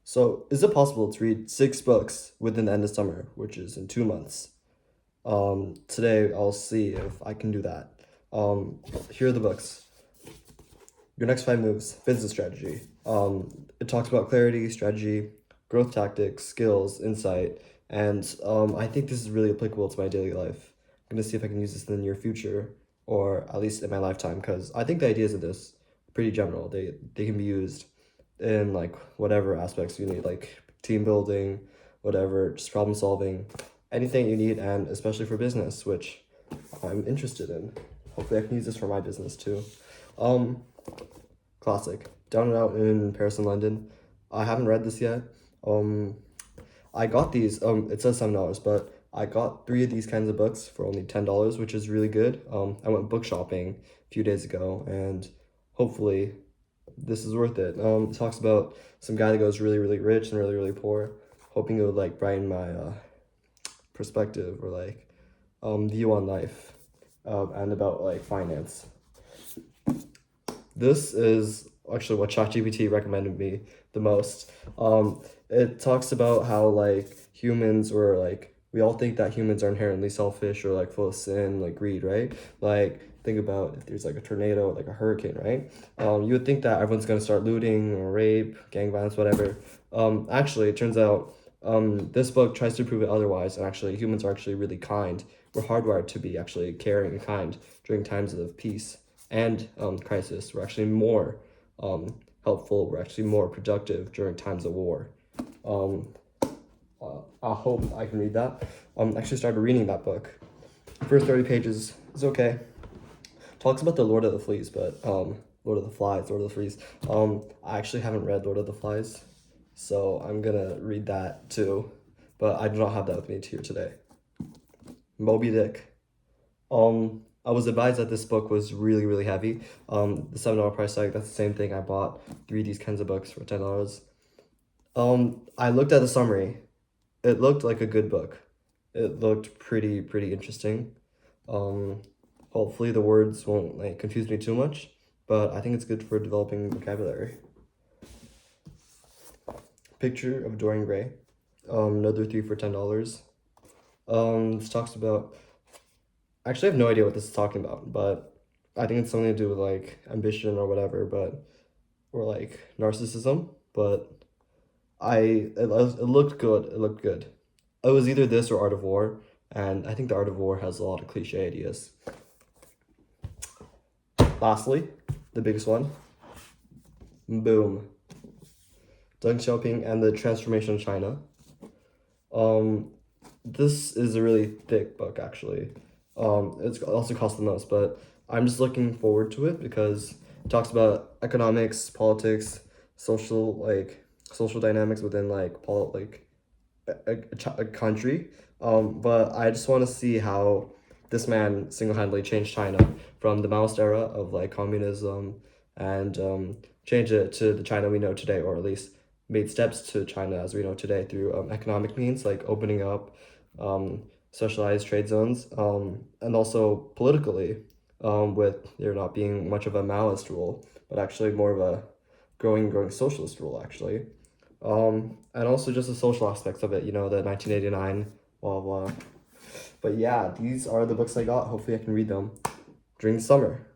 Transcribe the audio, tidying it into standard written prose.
So, is it possible to read 6 books within the end of summer, which is in 2 months? Today I'll see if I can do that. Here are the books. Your Next 5 Moves, Business Strategy. It talks about clarity, strategy, growth tactics, skills, insight, and I think this is really applicable to my daily life. I'm gonna see if I can use this in the near future, or at least in my lifetime, because I think the ideas of this are pretty general. They can be used in like whatever aspects you need, like team building, whatever, just problem solving, anything you need, and especially for business, which I'm interested in. Hopefully, I can use this for my business too. Um, Classic. Down and Out in Paris and London. I haven't read this yet. Um, I got these. It says $7, but I got 3 of these kinds of books for only $10, which is really good. I went book shopping a few days ago, and hopefully this is worth it. It talks about some guy that goes really, really rich and really, really poor, hoping it would like brighten my perspective or like view on life, and about like finance. This is actually what ChatGPT recommended me the most. It talks about how like humans or like we all think that humans are inherently selfish or like full of sin, like greed, right? Like think about if there's like a tornado or like a hurricane, right? You would think that everyone's gonna start looting or rape, gang violence, whatever. Actually, it turns out this book tries to prove it otherwise, and actually humans are actually really kind. We're hardwired to be actually caring and kind during times of peace and crisis. We're actually more helpful. We're actually more productive during times of war. Um, I hope I can read that. I actually started reading that book. First 30 pages is okay. Talks about the Lord of the Fleas, but Lord of the Flies, Lord of the Fleas. I actually haven't read Lord of the Flies, so I'm gonna read that too. But I do not have that with me here today. Moby Dick. I was advised that this book was really, really heavy. The $7 price tag, that's the same thing. I bought 3 of these kinds of books for $10. I looked at the summary. It looked like a good book. It looked pretty interesting. Um, Hopefully the words won't like confuse me too much, but I think it's good for developing vocabulary. Picture of Dorian Gray. Another 3 for $10. This talks about. Actually, I have no idea what this is talking about, but I think it's something to do with like ambition or whatever, but or like narcissism. But it looked good. It looked good. It was either this or Art of War, and I think the Art of War has a lot of cliche ideas. Lastly, the biggest one. Boom. Deng Xiaoping and the Transformation of China. This is a really thick book actually. It's also cost the most, but I'm just looking forward to it because it talks about economics, politics, social dynamics within like a country. But I just want to see how this man single-handedly changed China from the Maoist era of like communism and change it to the China we know today, or at least made steps to China as we know today through economic means like opening up socialized trade zones, and also politically, with there not being much of a Maoist rule, but actually more of a growing socialist rule actually. And also just the social aspects of it, the 1989, blah blah. But yeah, these are the books I got. Hopefully I can read them during the summer.